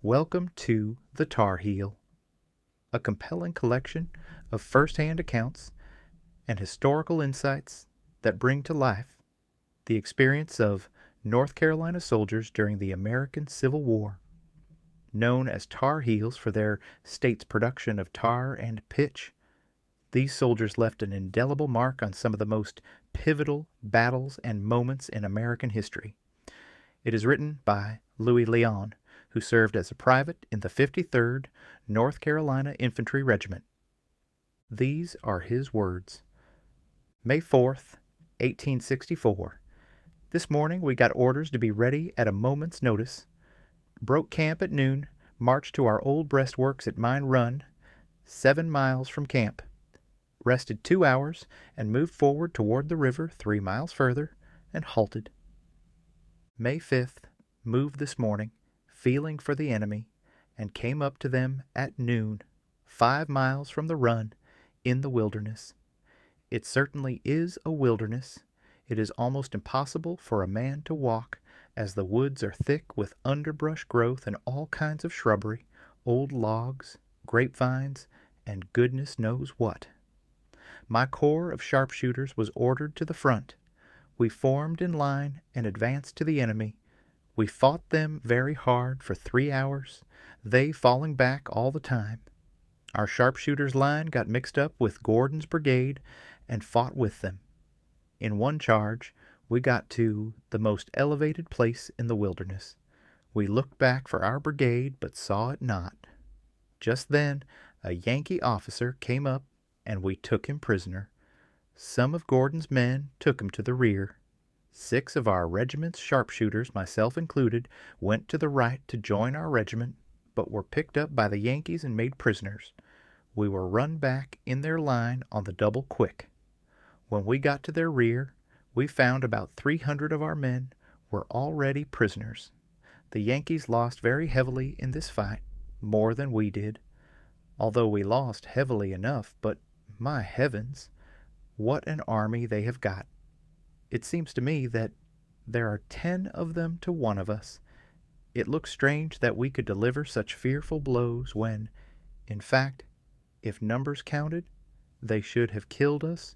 Welcome to The Tar Heel, a compelling collection of first-hand accounts and historical insights that bring to life the experience of North Carolina soldiers during the American Civil War. Known as Tar Heels for their state's production of tar and pitch, these soldiers left an indelible mark on some of the most pivotal battles and moments in American history. It is written by Louis Leon, who served as a private in the 53rd North Carolina Infantry Regiment. These are his words. May 4th, 1864. This morning we got orders to be ready at a moment's notice. Broke camp at noon, marched to our old breastworks at Mine Run, 7 miles from camp. Rested 2 hours and moved forward toward the river 3 miles further and halted. May 5th, moved this morning, feeling for the enemy, and came up to them at noon, 5 miles from the run, in the wilderness. It certainly is a wilderness. It is almost impossible for a man to walk, as the woods are thick with underbrush growth and all kinds of shrubbery, old logs, grapevines, and goodness knows what. My corps of sharpshooters was ordered to the front. We formed in line and advanced to the enemy. We fought them very hard for 3 hours, they falling back all the time. Our sharpshooters' line got mixed up with Gordon's brigade and fought with them. In one charge, we got to the most elevated place in the wilderness. We looked back for our brigade, but saw it not. Just then, a Yankee officer came up, and we took him prisoner. Some of Gordon's men took him to the rear. 6 of our regiment's sharpshooters, myself included, went to the right to join our regiment, but were picked up by the Yankees and made prisoners. We were run back in their line on the double quick. When we got to their rear, we found about 300 of our men were already prisoners. The Yankees lost very heavily in this fight, more than we did, although we lost heavily enough, but my heavens, what an army they have got. It seems to me that there are 10 of them to 1 of us. It looks strange that we could deliver such fearful blows when, in fact, if numbers counted, they should have killed us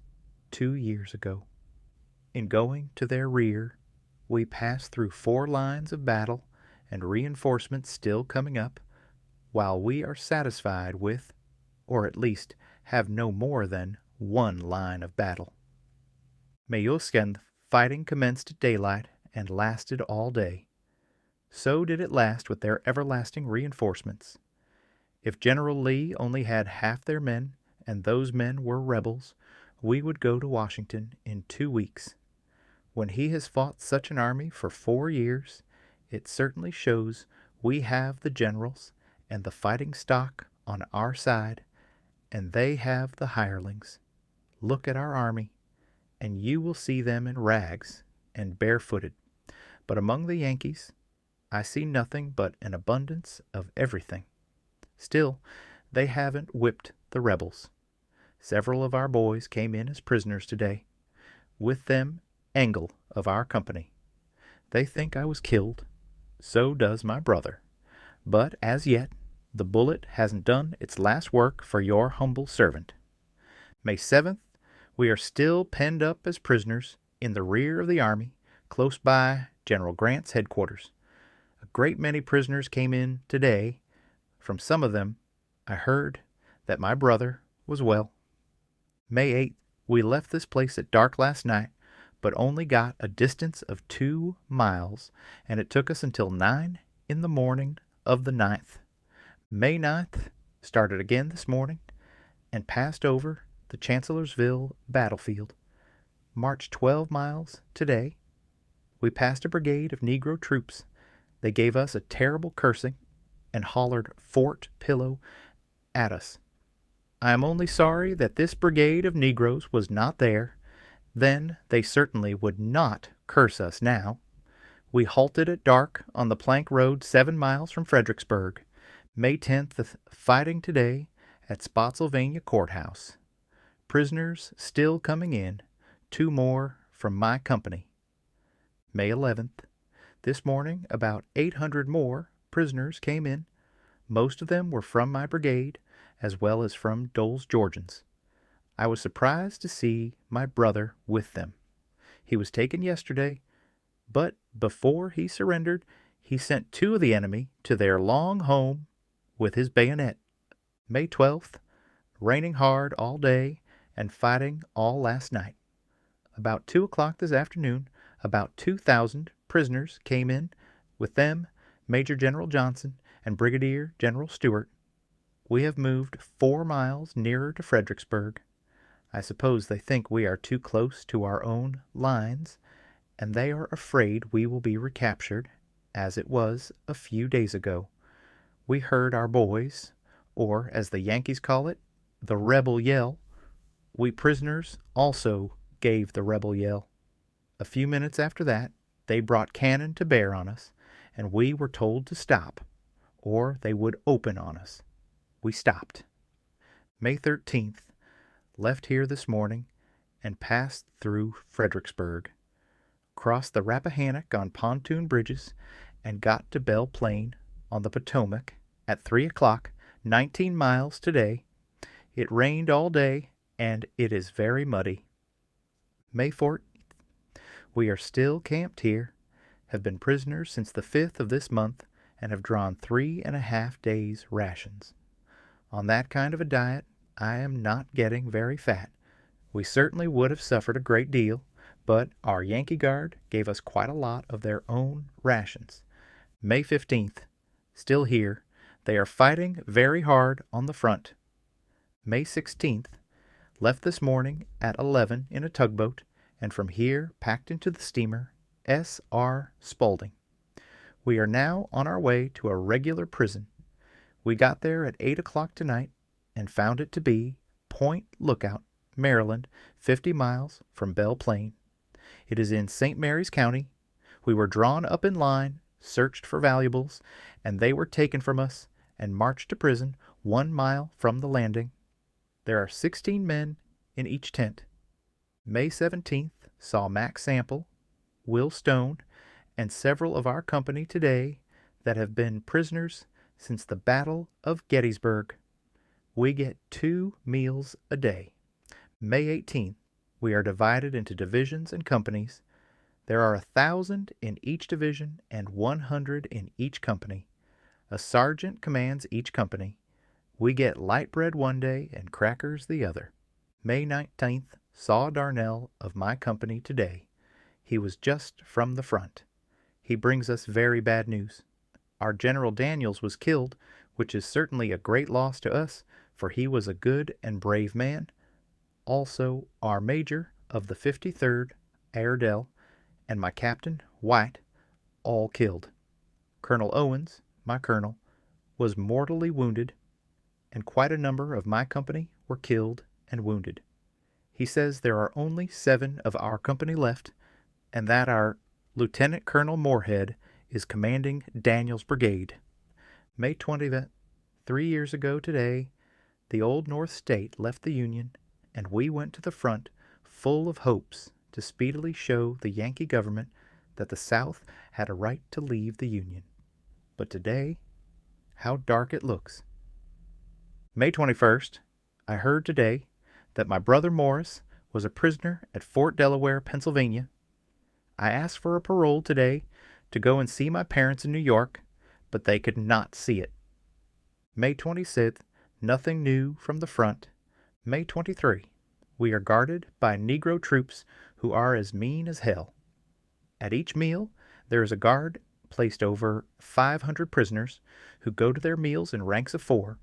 2 years ago. In going to their rear, we passed through 4 lines of battle and reinforcements still coming up, while we are satisfied with, or at least have no more than, 1 line of battle. Mayuskend fighting commenced at daylight and lasted all day. So did it last with their everlasting reinforcements. If General Lee only had half their men, and those men were rebels, we would go to Washington in 2 weeks. When he has fought such an army for 4 years, it certainly shows we have the generals and the fighting stock on our side, and they have the hirelings. Look at our army, and you will see them in rags and barefooted. But among the Yankees, I see nothing but an abundance of everything. Still, they haven't whipped the rebels. Several of our boys came in as prisoners today. With them, Engel of our company. They think I was killed. So does my brother. But as yet, the bullet hasn't done its last work for your humble servant. May 7th, we are still penned up as prisoners in the rear of the army, close by General Grant's headquarters. A great many prisoners came in today. From some of them, I heard that my brother was well. May 8th, we left this place at dark last night, but only got a distance of 2 miles, and it took us until 9 in the morning of the 9th. May 9th, started again this morning, and passed over the Chancellorsville battlefield. Marched 12 miles today. We passed a brigade of Negro troops. They gave us a terrible cursing and hollered Fort Pillow at us. I am only sorry that this brigade of Negroes was not there. Then they certainly would not curse us now. We halted at dark on the plank road 7 miles from Fredericksburg. May 10th, the fighting today at Spotsylvania Courthouse. Prisoners still coming in, 2 more from my company. May 11th, this morning about 800 more prisoners came in, Most of them were from my brigade, as well as from Dole's Georgians. I was surprised to see my brother with them. He was taken yesterday, but before he surrendered, he sent 2 of the enemy to their long home with his bayonet. May 12th, raining hard all day and fighting all last night. About 2 o'clock this afternoon, about 2,000 prisoners came in, with them Major General Johnson and Brigadier General Stewart. We have moved 4 miles nearer to Fredericksburg. I suppose they think we are too close to our own lines, and they are afraid we will be recaptured, as it was a few days ago. We heard our boys, or as the Yankees call it, the rebel yell. We prisoners also gave the rebel yell. A few minutes after that, they brought cannon to bear on us, and we were told to stop, or they would open on us. We stopped. May 13th, left here this morning and passed through Fredericksburg, crossed the Rappahannock on pontoon bridges, and got to Belle Plaine on the Potomac at 3 o'clock, 19 miles today. It rained all day, and it is very muddy. May 14th, we are still camped here, have been prisoners since the 5th of this month, and have drawn 3.5 days' rations. On that kind of a diet, I am not getting very fat. We certainly would have suffered a great deal, but our Yankee Guard gave us quite a lot of their own rations. May 15th, still here. They are fighting very hard on the front. May 16th, left this morning at 11 in a tugboat, and from here packed into the steamer S.R. Spaulding. We are now on our way to a regular prison. We got there at 8 o'clock tonight and found it to be Point Lookout, Maryland, 50 miles from Belle Plaine. It is in St. Mary's County. We were drawn up in line, searched for valuables, and they were taken from us and marched to prison 1 mile from the landing. There are 16 men in each tent. May 17th saw Mac Sample, Will Stone, and several of our company today that have been prisoners since the Battle of Gettysburg. We get 2 meals a day. May 18th, we are divided into divisions and companies. There are 1,000 in each division and 100 in each company. A sergeant commands each company. We get light bread one day and crackers the other. May 19th, saw Darnell of my company today. He was just from the front. He brings us very bad news. Our General Daniels was killed, which is certainly a great loss to us, for he was a good and brave man. Also, our Major of the 53rd, Airedale, and my Captain, White, all killed. Colonel Owens, my colonel, was mortally wounded, and quite a number of my company were killed and wounded. He says there are only 7 of our company left, and that our Lieutenant Colonel Moorhead is commanding Daniel's brigade. May 20th, 3 years ago today, the old North State left the Union, and we went to the front full of hopes to speedily show the Yankee government that the South had a right to leave the Union. But today, how dark it looks. May 21st, I heard today that my brother Morris was a prisoner at Fort Delaware, Pennsylvania. I asked for a parole today to go and see my parents in New York, but they could not see it. May 26th, nothing new from the front. May 23, we are guarded by Negro troops who are as mean as hell. At each meal, there is a guard placed over 500 prisoners who go to their meals in ranks of 4.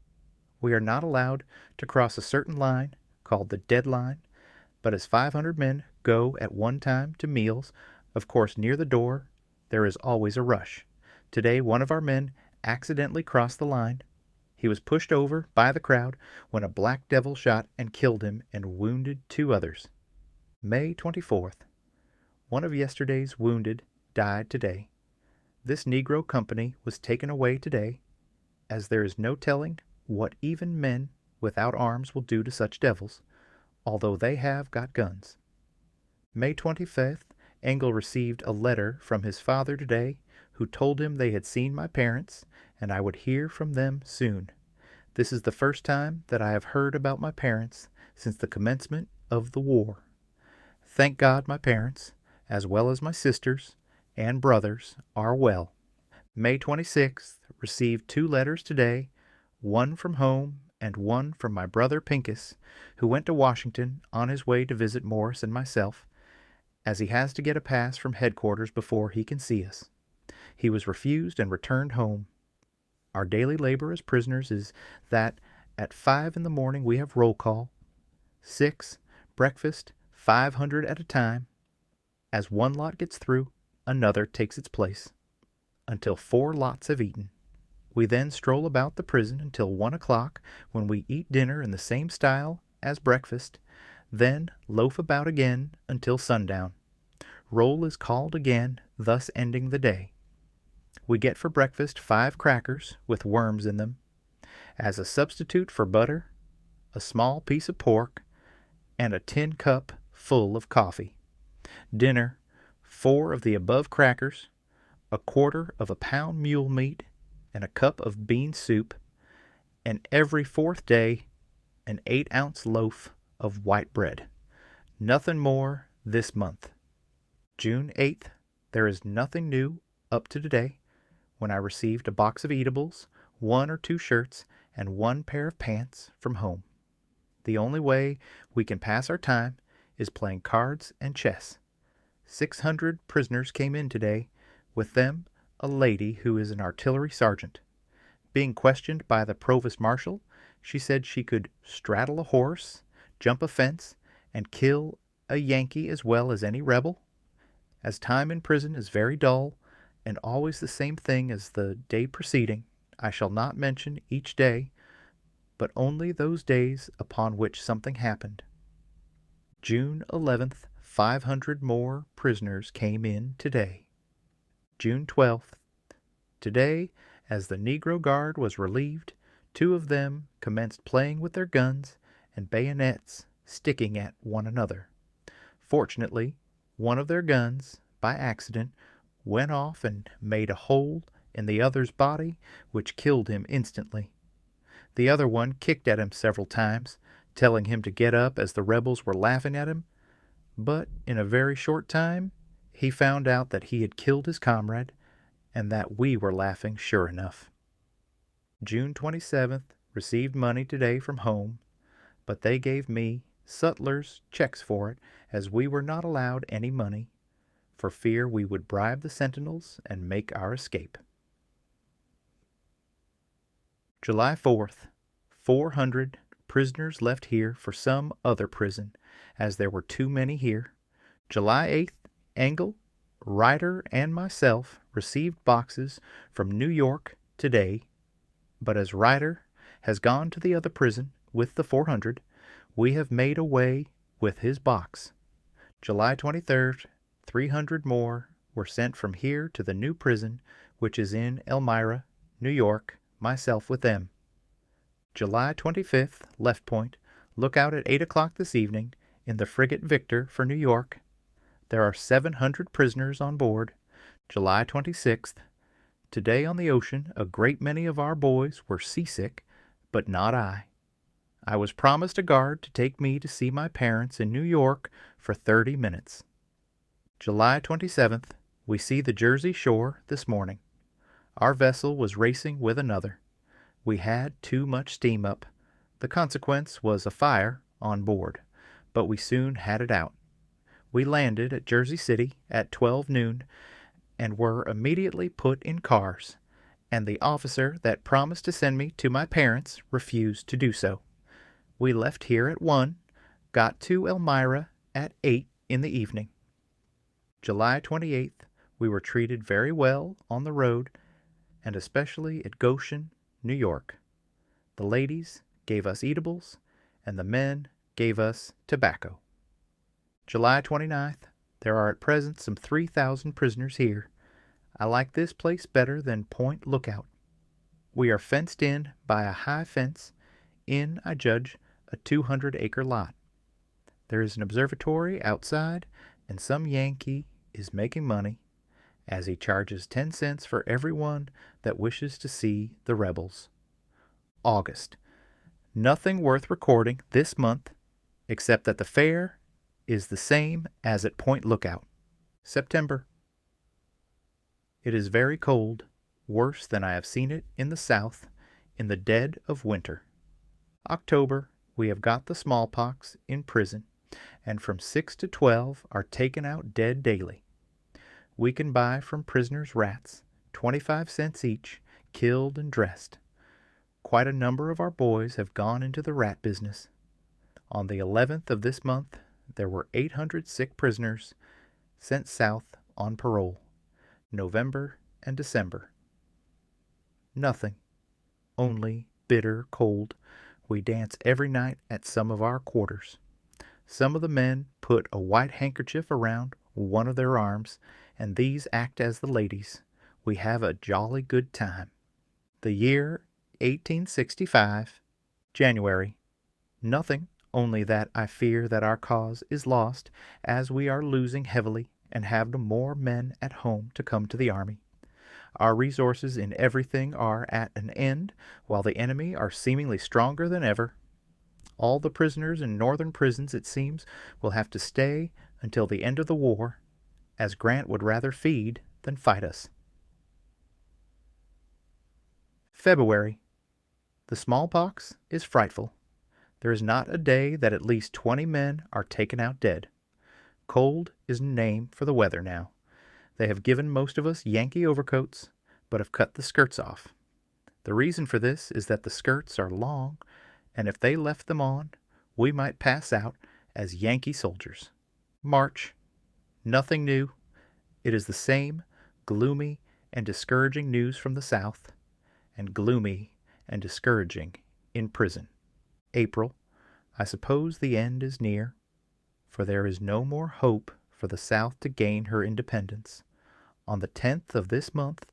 We are not allowed to cross a certain line called the dead line, but as 500 men go at one time to meals, of course near the door there is always a rush. Today one of our men accidentally crossed the line. He was pushed over by the crowd when a black devil shot and killed him and wounded 2 others. May 24th. One of yesterday's wounded died today. This Negro company was taken away today, as there is no telling what even men without arms will do to such devils, although they have got guns. May 25th, Engel received a letter from his father today, who told him they had seen my parents, and I would hear from them soon. This is the first time that I have heard about my parents since the commencement of the war. Thank God my parents, as well as my sisters and brothers, are well. May 26th, received 2 letters today, one from home and one from my brother Pincus, who went to Washington on his way to visit Morris and myself, as he has to get a pass from headquarters before he can see us. He was refused and returned home. Our daily labor as prisoners is that at 5 in the morning we have roll call, 6, breakfast, 500 at a time. As one lot gets through, another takes its place, until 4 lots have eaten. We then stroll about the prison until 1 o'clock, when we eat dinner in the same style as breakfast, then loaf about again until sundown. Roll is called again, thus ending the day. We get for breakfast 5 crackers with worms in them, as a substitute for butter, a small piece of pork, and a tin cup full of coffee. Dinner, 4 of the above crackers, a quarter of a pound mule meat, and a cup of bean soup, and every 4th day an 8-ounce loaf of white bread. Nothing more this month. June 8th, there is nothing new up to today, when I received a box of eatables, 1 or 2 shirts, and 1 pair of pants from home. The only way we can pass our time is playing cards and chess. 600 prisoners came in today, with them a lady who is an artillery sergeant. Being questioned by the provost marshal, she said she could straddle a horse, jump a fence, and kill a Yankee as well as any rebel. As time in prison is very dull, and always the same thing as the day preceding, I shall not mention each day, but only those days upon which something happened. June 11th, 500 more prisoners came in today. June 12th, today, as the Negro Guard was relieved, 2 of them commenced playing with their guns and bayonets sticking at one another. Fortunately, one of their guns, by accident, went off and made a hole in the other's body, which killed him instantly. The other one kicked at him several times, telling him to get up as the rebels were laughing at him, but in a very short time he found out that he had killed his comrade, and that we were laughing sure enough. June 27th, received money today from home, but they gave me, sutlers, checks for it, as we were not allowed any money, for fear we would bribe the sentinels and make our escape. July 4th, 400 prisoners left here for some other prison, as there were too many here. July 8th, Engel, Ryder, and myself received boxes from New York today, but as Ryder has gone to the other prison with the 400, we have made away with his box. July 23rd, 300 more were sent from here to the new prison, which is in Elmira, New York, myself with them. July 25th, left point, look out at 8 o'clock this evening in the frigate Victor for New York. There are 700 prisoners on board. July 26th, today on the ocean a great many of our boys were seasick, but not I. I was promised a guard to take me to see my parents in New York for 30 minutes. July 27th, we see the Jersey shore this morning. Our vessel was racing with another. We had too much steam up. The consequence was a fire on board, but we soon had it out. We landed at Jersey City at 12 noon and were immediately put in cars, and the officer that promised to send me to my parents refused to do so. We left here at 1, got to Elmira at 8 in the evening. July 28th, we were treated very well on the road, and especially at Goshen, New York. The ladies gave us eatables, and the men gave us tobacco. July 29th, there are at present some 3,000 prisoners here. I like this place better than Point Lookout. We are fenced in by a high fence, in, I judge, a 200-acre lot. There is an observatory outside, and some Yankee is making money, as he charges 10 cents for everyone that wishes to see the rebels. August. Nothing worth recording this month except that the fare is the same as at Point Lookout. September. It is very cold, worse than I have seen it in the South in the dead of winter. October. We have got the smallpox in prison, and from 6 to 12 are taken out dead daily. We can buy from prisoners rats, 25 cents each, killed and dressed. Quite a number of our boys have gone into the rat business. On the 11th of this month, there were 800 sick prisoners sent south on parole. November and December. Nothing. Only bitter cold. We dance every night at some of our quarters. Some of the men put a white handkerchief around one of their arms, and these act as the ladies. We have a jolly good time. The year 1865, January. Nothing, only that I fear that our cause is lost, as we are losing heavily and have no more men at home to come to the army. Our resources in everything are at an end, while the enemy are seemingly stronger than ever. All the prisoners in northern prisons, it seems, will have to stay until the end of the war, as Grant would rather feed than fight us. February. The smallpox is frightful. There is not a day that at least 20 men are taken out dead. Cold is a name for the weather now. They have given most of us Yankee overcoats, but have cut the skirts off. The reason for this is that the skirts are long, and if they left them on, we might pass out as Yankee soldiers. March. Nothing new. It is the same gloomy and discouraging news from the South, and gloomy and discouraging in prison. April. I suppose the end is near, for there is no more hope for the South to gain her independence. On the 10th of this month,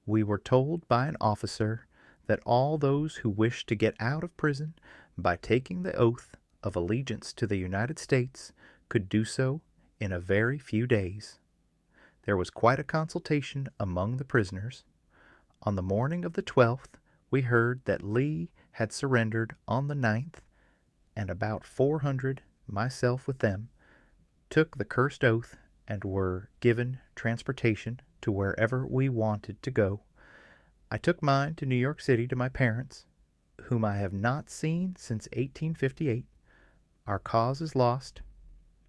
we were told by an officer that all those who wished to get out of prison by taking the oath of allegiance to the United States could do so in a very few days. There was quite a consultation among the prisoners. On the morning of the 12th, we heard that Lee had surrendered on the 9th, and about 400, myself with them, took the cursed oath and were given transportation to wherever we wanted to go. I took mine to New York City to my parents, whom I have not seen since 1858. Our cause is lost.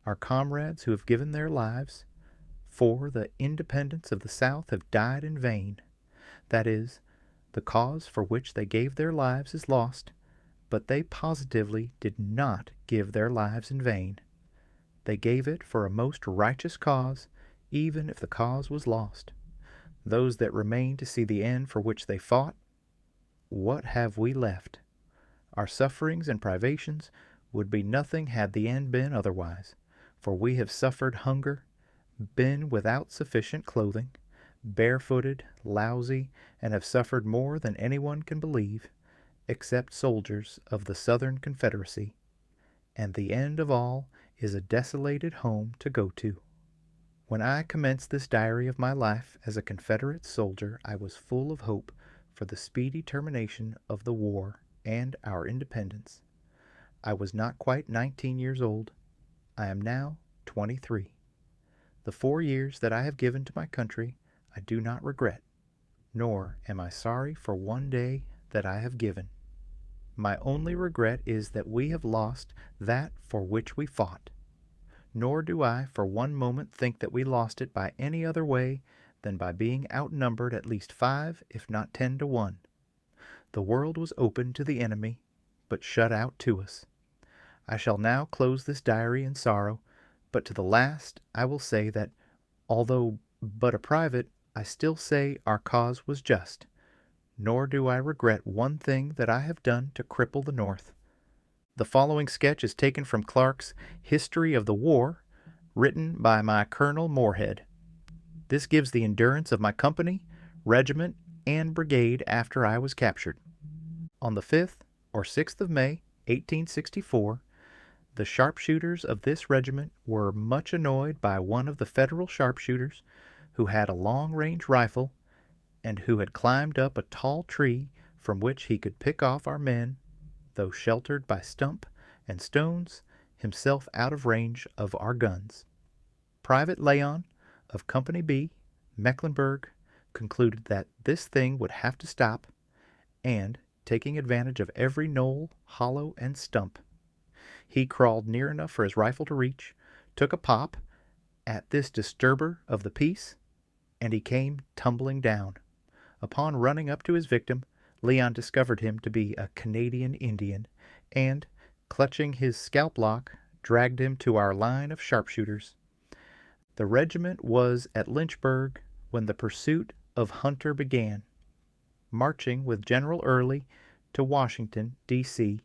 Our comrades who have given their lives for the independence of the South have died in vain. That is, the cause for which they gave their lives is lost, but they positively did not give their lives in vain. They gave it for a most righteous cause, even if the cause was lost. Those that remain to see the end for which they fought, what have we left? Our sufferings and privations would be nothing had the end been otherwise, for we have suffered hunger, been without sufficient clothing, barefooted, lousy, and have suffered more than anyone can believe, except soldiers of the Southern Confederacy, and the end of all is a desolated home to go to. When I commenced this diary of my life as a Confederate soldier, I was full of hope for the speedy termination of the war and our independence. I was not quite 19 years old. I am now 23. The 4 years that I have given to my country I do not regret, nor am I sorry for one day that I have given. My only regret is that we have lost that for which we fought, nor do I for one moment think that we lost it by any other way than by being outnumbered at least 5, if not 10 to 1. The world was open to the enemy, but shut out to us. I shall now close this diary in sorrow, but to the last I will say that, although but a private, I still say our cause was just, nor do I regret one thing that I have done to cripple the North. The following sketch is taken from Clark's History of the War, written by my Colonel Moorhead. This gives the endurance of my company, regiment, and brigade after I was captured. On the 5th or 6th of May, 1864, the sharpshooters of this regiment were much annoyed by one of the Federal sharpshooters, who had a long-range rifle and who had climbed up a tall tree from which he could pick off our men, though sheltered by stump and stones, himself out of range of our guns. Private Leon of Company B, Mecklenburg, concluded that this thing would have to stop, and, taking advantage of every knoll, hollow, and stump, he crawled near enough for his rifle to reach, took a pop at this disturber of the peace, and he came tumbling down. Upon running up to his victim, Leon discovered him to be a Canadian Indian, and, clutching his scalp lock, dragged him to our line of sharpshooters. The regiment was at Lynchburg when the pursuit of Hunter began. Marching with General Early to Washington, D.C.,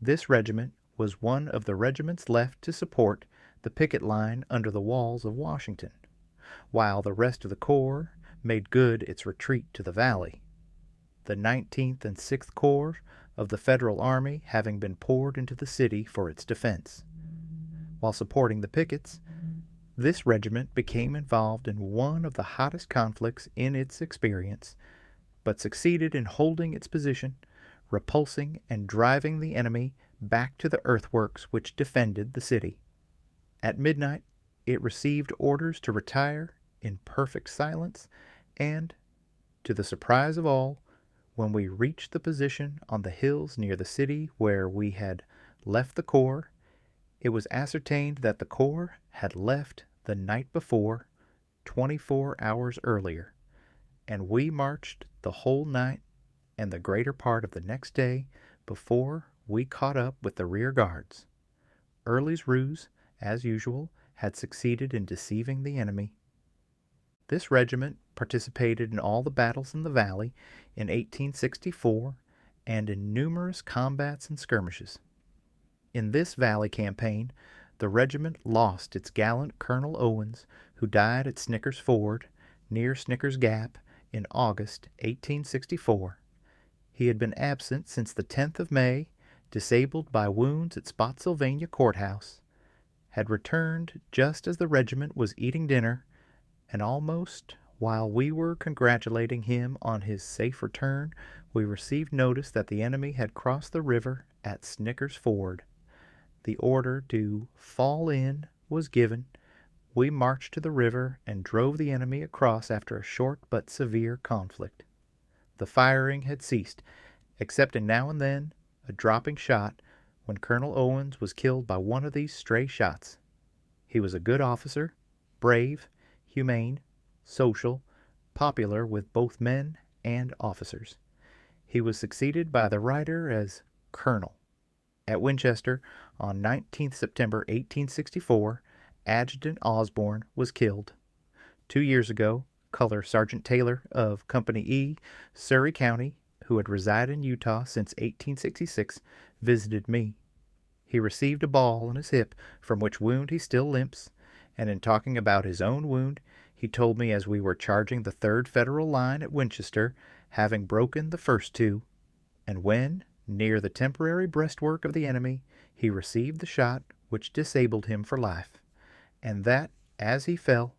this regiment was one of the regiments left to support the picket line under the walls of Washington, while the rest of the corps made good its retreat to the valley, the 19th and 6th Corps of the Federal Army having been poured into the city for its defense. While supporting the pickets, this regiment became involved in one of the hottest conflicts in its experience, but succeeded in holding its position, repulsing and driving the enemy back to the earthworks which defended the city. At midnight, it received orders to retire in perfect silence, and, to the surprise of all, when we reached the position on the hills near the city where we had left the corps, it was ascertained that the corps had left the night before, 24 hours earlier, and we marched the whole night and the greater part of the next day before we caught up with the rear guards. Early's ruse, as usual, had succeeded in deceiving the enemy. This regiment participated in all the battles in the valley in 1864 and in numerous combats and skirmishes. In this valley campaign, the regiment lost its gallant Colonel Owens, who died at Snicker's Ford, near Snicker's Gap, in August 1864. He had been absent since the 10th of May, disabled by wounds at Spotsylvania Courthouse, had returned just as the regiment was eating dinner, and almost while we were congratulating him on his safe return, we received notice that the enemy had crossed the river at Snicker's Ford. The order to fall in was given. We marched to the river and drove the enemy across after a short but severe conflict. The firing had ceased, excepting now and then a dropping shot when Colonel Owens was killed by one of these stray shots. He was a good officer, brave, humane, social, popular with both men and officers. He was succeeded by the writer as Colonel. At Winchester, on 19th September 1864, Adjutant Osborne was killed. 2 years ago, Color Sergeant Taylor of Company E, Surry County, who had resided in Utah since 1866, visited me. He received a ball in his hip, from which wound he still limps, and in talking about his own wound, he told me as we were charging the 3rd Federal line at Winchester, having broken the first two, and when, near the temporary breastwork of the enemy, he received the shot which disabled him for life, and that, as he fell,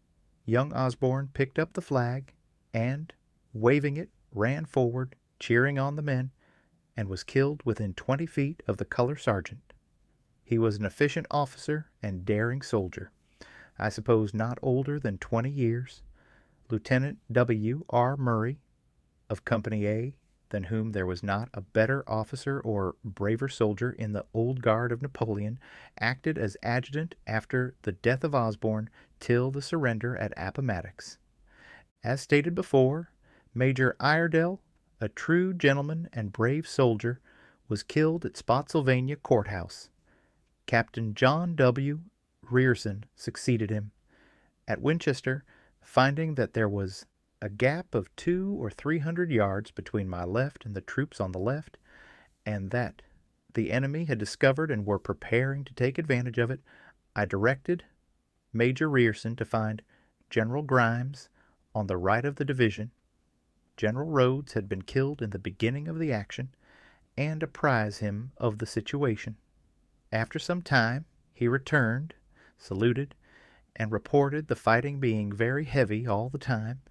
young Osborne picked up the flag, and, waving it, ran forward, cheering on the men, and was killed within 20 feet of the color sergeant. He was an efficient officer and daring soldier, I suppose not older than 20 years, Lieutenant W. R. Murray, of Company A, than whom there was not a better officer or braver soldier in the old guard of Napoleon, acted as adjutant after the death of Osborne till the surrender at Appomattox. As stated before, Major Iredell, a true gentleman and brave soldier, was killed at Spotsylvania Courthouse. Captain John W. Rearson succeeded him. At Winchester, finding that there was a gap of 200 or 300 yards between my left and the troops on the left, and that the enemy had discovered and were preparing to take advantage of it, I directed Major Rearson to find General Grimes on the right of the division. General Rhodes had been killed in the beginning of the action, and apprise him of the situation. After some time, he returned, saluted, and reported the fighting being very heavy all the time,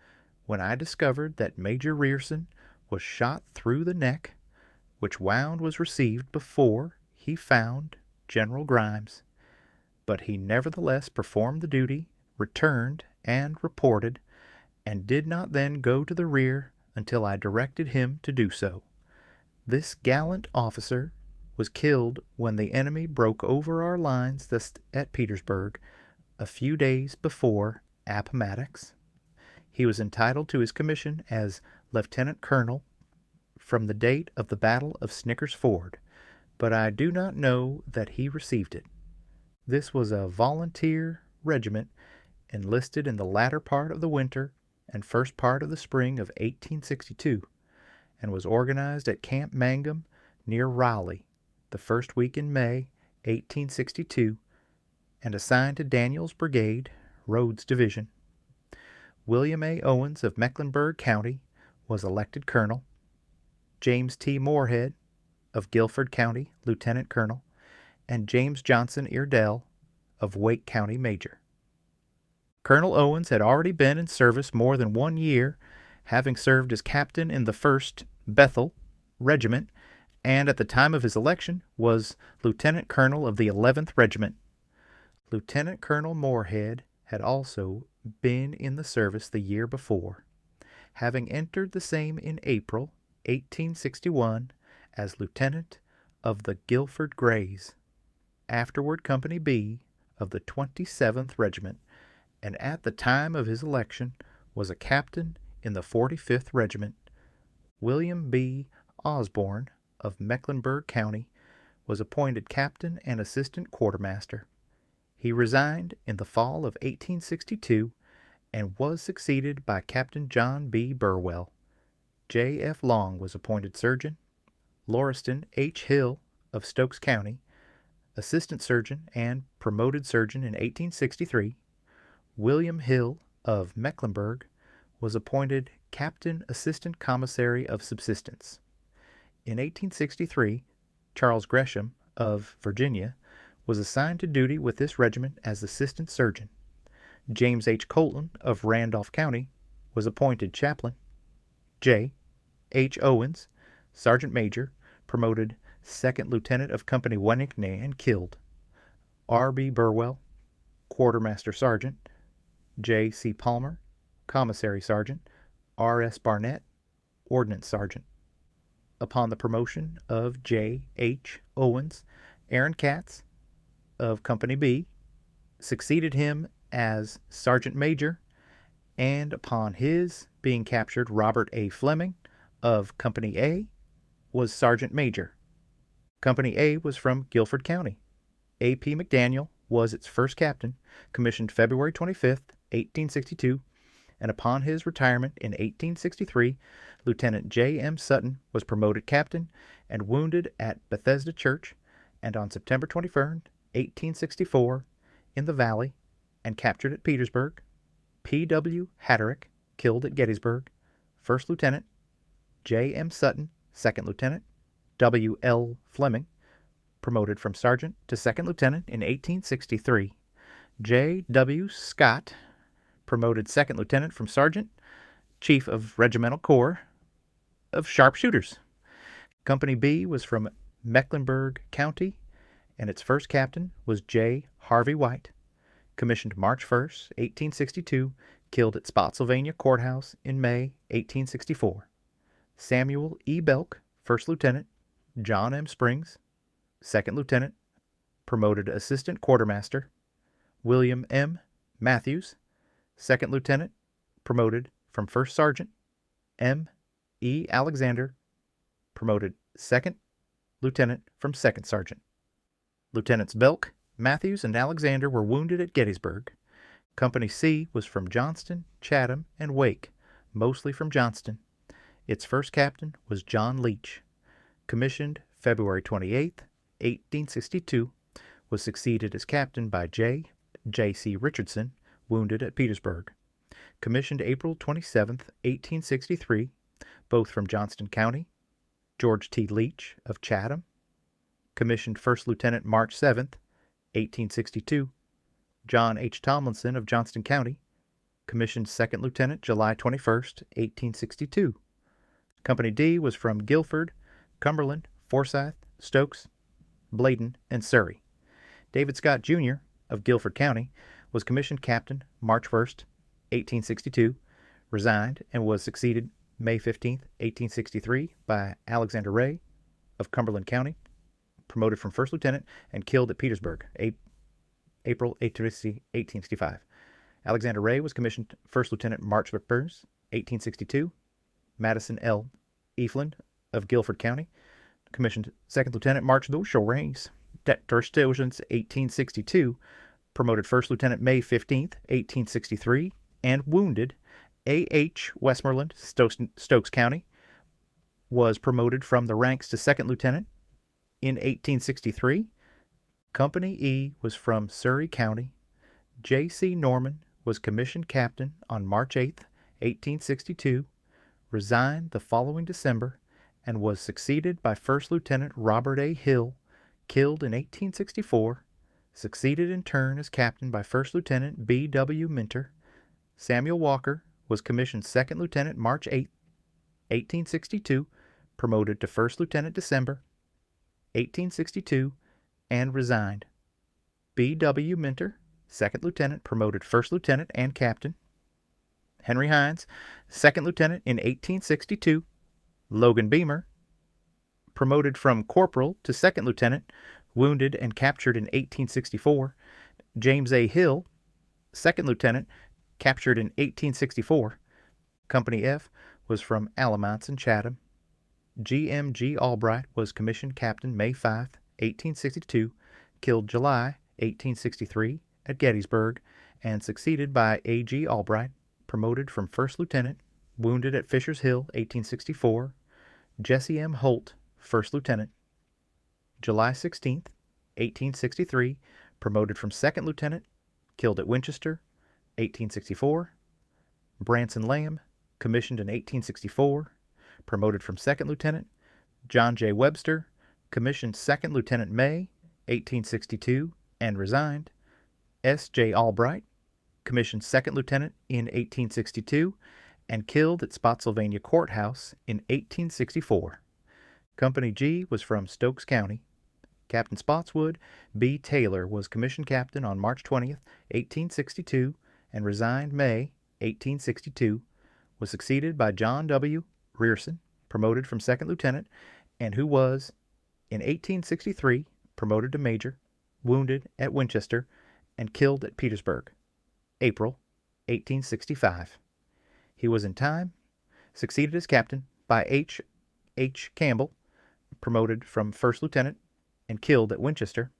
when I discovered that Major Rearson was shot through the neck, which wound was received before he found General Grimes, but he nevertheless performed the duty, returned, and reported, and did not then go to the rear until I directed him to do so. This gallant officer was killed when the enemy broke over our lines at Petersburg a few days before Appomattox. He was entitled to his commission as lieutenant colonel from the date of the Battle of Snicker's Ford, but I do not know that he received it. This was a volunteer regiment enlisted in the latter part of the winter and first part of the spring of 1862, and was organized at Camp Mangum near Raleigh the first week in May, 1862, and assigned to Daniel's Brigade, Rhodes Division. William A. Owens of Mecklenburg County was elected colonel, James T. Moorhead of Guilford County, lieutenant colonel, and James Johnson Iredell of Wake County, major. Colonel Owens had already been in service more than 1 year, having served as captain in the 1st Bethel Regiment, and at the time of his election was lieutenant colonel of the 11th Regiment. Lieutenant Colonel Moorhead had also been in the service the year before, having entered the same in April 1861 as lieutenant of the Guilford Greys, afterward Company B of the 27th Regiment, and at the time of his election was a captain in the 45th Regiment. William B. Osborne of Mecklenburg County was appointed captain and assistant quartermaster. He resigned in the fall of 1862 and was succeeded by Captain John B. Burwell. J. F. Long was appointed surgeon. Lauriston H. Hill of Stokes County, assistant surgeon and promoted surgeon in 1863. William Hill of Mecklenburg was appointed captain assistant commissary of subsistence. In 1863, Charles Gresham of Virginia was assigned to duty with this regiment as assistant surgeon. James H. Colton of Randolph County was appointed chaplain. J. H. Owens, sergeant major, promoted second lieutenant of Company Wennington and killed. R. B. Burwell, quartermaster sergeant. J. C. Palmer, commissary sergeant. R. S. Barnett, ordnance sergeant. Upon the promotion of J. H. Owens, Aaron Katz of Company B succeeded him as sergeant major, and upon his being captured, Robert A. Fleming of Company A was sergeant major. Company A was from Guilford County. A. P. McDaniel was its first captain, commissioned February 25th, 1862, and upon his retirement in 1863, Lieutenant J. M. Sutton was promoted captain and wounded at Bethesda Church, and on September 21st, 1864, in the Valley, and captured at Petersburg. P. W. Hatterick, killed at Gettysburg. First Lieutenant. J. M. Sutton, Second Lieutenant. W. L. Fleming, promoted from sergeant to second lieutenant in 1863. J. W. Scott, promoted second lieutenant from sergeant, chief of regimental corps of sharpshooters. Company B was from Mecklenburg County, and its first captain was J. Harvey White, commissioned March 1st, 1862, killed at Spotsylvania Courthouse in May 1864. Samuel E. Belk, first lieutenant. John M. Springs, second lieutenant, promoted assistant quartermaster. William M. Matthews, second lieutenant, promoted from first sergeant. M. E. Alexander, promoted second lieutenant from second sergeant. Lieutenants Belk, Matthews, and Alexander were wounded at Gettysburg. Company C was from Johnston, Chatham, and Wake, mostly from Johnston. Its first captain was John Leach. Commissioned February 28, 1862, was succeeded as captain by J. C. Richardson, wounded at Petersburg. Commissioned April 27, 1863, both from Johnston County. George T. Leach of Chatham. Commissioned First Lieutenant March 7, 1862. John H. Tomlinson of Johnston County, commissioned 2nd Lieutenant July 21st, 1862. Company D was from Guilford, Cumberland, Forsyth, Stokes, Bladen, and Surrey. David Scott, Jr. of Guilford County was commissioned captain March 1st, 1862, resigned, and was succeeded May 15th, 1863 by Alexander Ray of Cumberland County, promoted from 1st Lieutenant and killed at Petersburg, April 1865. Alexander Ray was commissioned 1st Lieutenant March 1st, 1862. Madison L. Eflin of Guilford County, commissioned 2nd Lieutenant March Warstories, 1862, promoted 1st Lieutenant May 15th, 1863, and wounded A.H. Westmoreland, Stokes County, was promoted from the ranks to 2nd Lieutenant in 1863. Company E was from Surrey County. J.C. Norman was commissioned captain on March 8th, 1862, resigned the following December, and was succeeded by 1st Lieutenant Robert A. Hill, killed in 1864, succeeded in turn as captain by 1st Lieutenant B. W. Minter. Samuel Walker was commissioned 2nd Lieutenant March 8, 1862, promoted to 1st Lieutenant December, 1862, and resigned. B. W. Minter, 2nd Lieutenant, promoted 1st Lieutenant and Captain. Henry Hines, 2nd Lieutenant in 1862. Logan Beamer, promoted from Corporal to 2nd Lieutenant, wounded and captured in 1864. James A. Hill, 2nd Lieutenant, captured in 1864. Company F was from Alamance and Chatham. G.M.G. Albright was commissioned captain May 5, 1862, killed July 1863 at Gettysburg, and succeeded by A.G. Albright, promoted from 1st Lieutenant, wounded at Fisher's Hill, 1864. Jesse M. Holt, 1st Lieutenant. July 16, 1863, promoted from 2nd Lieutenant, killed at Winchester, 1864. Branson Lamb, commissioned in 1864, promoted from 2nd Lieutenant. John J. Webster, commissioned 2nd Lieutenant May, 1862, and resigned. S. J. Albright, commissioned 2nd Lieutenant in 1862, and killed at Spotsylvania Courthouse in 1864. Company G was from Stokes County. Captain Spotswood B. Taylor was commissioned captain on March 20th, 1862, and resigned May, 1862, was succeeded by John W. Rearson, promoted from 2nd Lieutenant, and who was, in 1863, promoted to Major, wounded at Winchester, and killed at Petersburg, April 1865. He was in time succeeded as captain by H. H. Campbell, promoted from 1st Lieutenant, and killed at Winchester.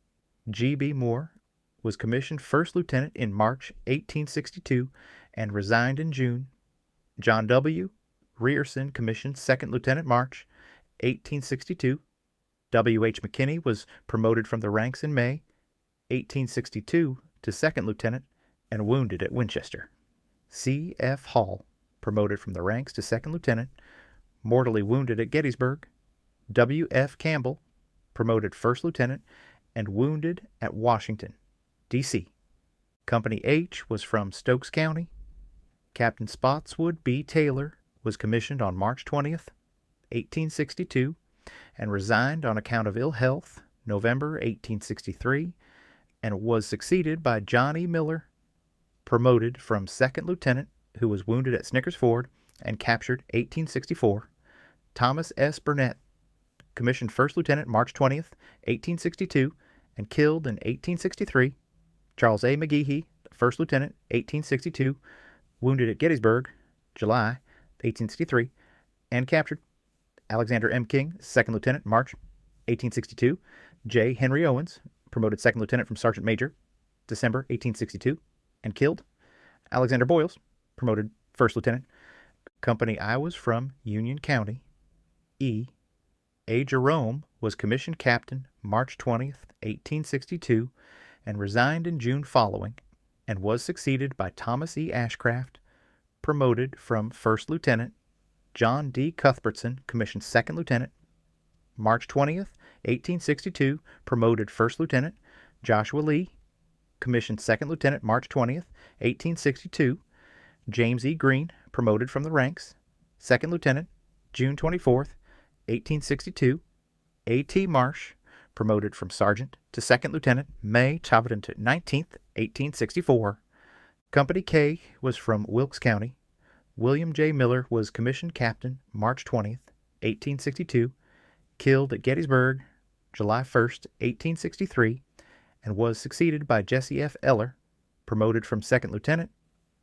G. B. Moore was commissioned 1st Lieutenant in March 1862 and resigned in June. John W. Rearson commissioned 2nd Lieutenant March 1862. W. H. McKinney was promoted from the ranks in May 1862 to 2nd Lieutenant and wounded at Winchester. C. F. Hall, promoted from the ranks to 2nd Lieutenant, mortally wounded at Gettysburg. W. F. Campbell, promoted 1st Lieutenant and wounded at Washington, D.C. Company H was from Stokes County. Captain Spotswood B. Taylor was commissioned on March 20th, 1862, and resigned on account of ill health November 1863, and was succeeded by John E. Miller, promoted from 2nd Lieutenant, who was wounded at Snickers Ford and captured 1864. Thomas S. Burnett, commissioned 1st Lieutenant March 20th, 1862, and killed in 1863. Charles A. McGehee, 1st Lieutenant, 1862, wounded at Gettysburg, July 1863, and captured. Alexander M. King, 2nd Lieutenant, March 1862. J. Henry Owens, promoted 2nd Lieutenant from Sergeant Major, December 1862, and killed. Alexander Boyles, promoted 1st Lieutenant. Company I was from Union County. E. A. Jerome was commissioned captain March 20th, 1862, and resigned in June following, and was succeeded by Thomas E. Ashcraft, promoted from 1st Lieutenant. John D. Cuthbertson, commissioned 2nd Lieutenant. March 20th, 1862, promoted 1st Lieutenant. Joshua Lee, commissioned 2nd Lieutenant March 20th, 1862. James E. Green, promoted from the ranks, 2nd Lieutenant, June 24th, 1862. A.T. Marsh, promoted from Sergeant to 2nd Lieutenant, May 19th, 1864. Company K was from Wilkes County. William J. Miller was commissioned captain March 20th, 1862, killed at Gettysburg July 1st, 1863, and was succeeded by Jesse F. Eller, promoted from 2nd Lieutenant,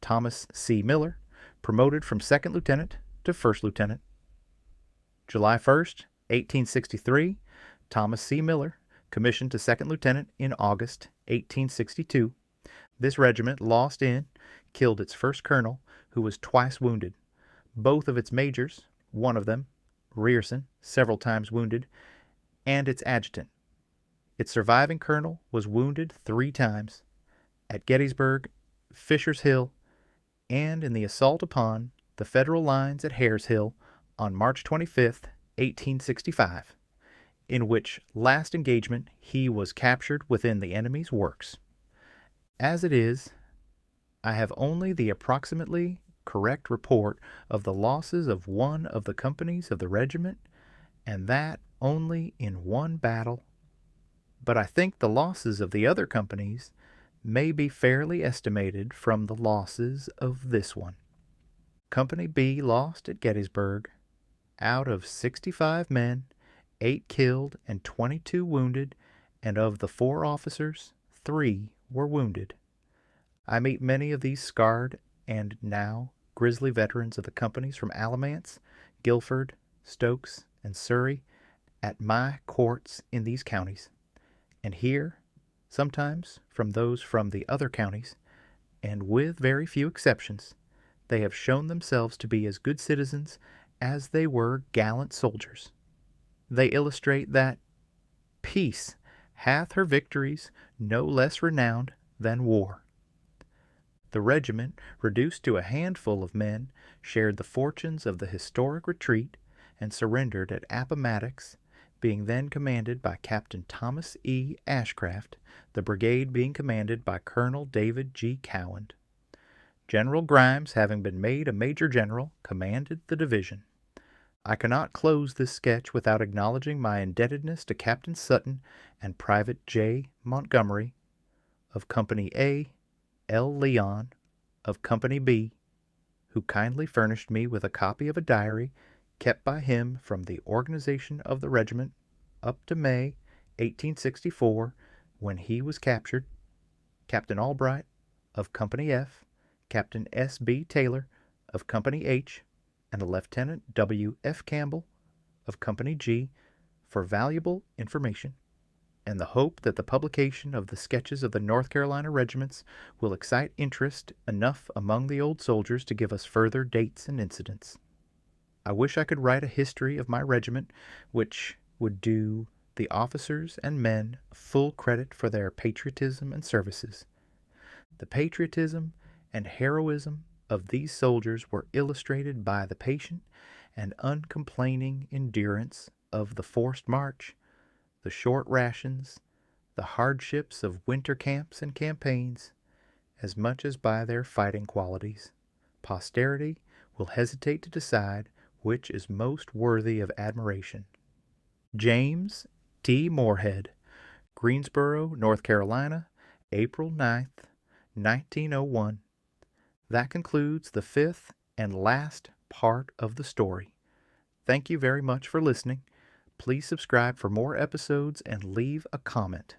Thomas C. Miller, promoted from 2nd Lieutenant to 1st Lieutenant. July 1st, 1863, Thomas C. Miller, commissioned to 2nd Lieutenant in August 1862. This regiment lost in, killed its first colonel, who was twice wounded, both of its majors, one of them, Rearson, several times wounded, and its adjutant. Its surviving colonel was wounded 3 times, at Gettysburg, Fisher's Hill, and in the assault upon the Federal lines at Hare's Hill on March 25th, 1865, in which last engagement he was captured within the enemy's works. As it is, I have only the approximately correct report of the losses of one of the companies of the regiment, and that only in one battle, but I think the losses of the other companies may be fairly estimated from the losses of this one. Company B lost at Gettysburg. Out of 65 men, 8 killed and 22 wounded, and of the 4 officers, 3 were wounded. I meet many of these scarred and now grisly veterans of the companies from Alamance, Guilford, Stokes, and Surrey at my courts in these counties, and hear, sometimes, from those from the other counties, and with very few exceptions, they have shown themselves to be as good citizens as they were gallant soldiers. They illustrate that peace hath her victories no less renowned than war. The regiment, reduced to a handful of men, shared the fortunes of the historic retreat and surrendered at Appomattox, being then commanded by Captain Thomas E. Ashcraft, the brigade being commanded by Colonel David G. Cowand. General Grimes, having been made a major general, commanded the division. I cannot close this sketch without acknowledging my indebtedness to Captain Sutton and Private J. Montgomery, of Company A, L. Leon, of Company B, who kindly furnished me with a copy of a diary kept by him from the organization of the regiment up to May 1864, when he was captured, Captain Albright, of Company F, Captain S. B. Taylor, of Company H, and a Lieutenant W. F. Campbell, of Company G, for valuable information, and the hope that the publication of the sketches of the North Carolina regiments will excite interest enough among the old soldiers to give us further dates and incidents. I wish I could write a history of my regiment which would do the officers and men full credit for their patriotism and services. The patriotism and heroism of these soldiers were illustrated by the patient and uncomplaining endurance of the forced march, the short rations, the hardships of winter camps and campaigns, as much as by their fighting qualities. Posterity will hesitate to decide which is most worthy of admiration. James T. Moorhead, Greensboro, North Carolina, April 9th, 1901. That concludes the 5th and last part of the story. Thank you very much for listening. Please subscribe for more episodes and leave a comment.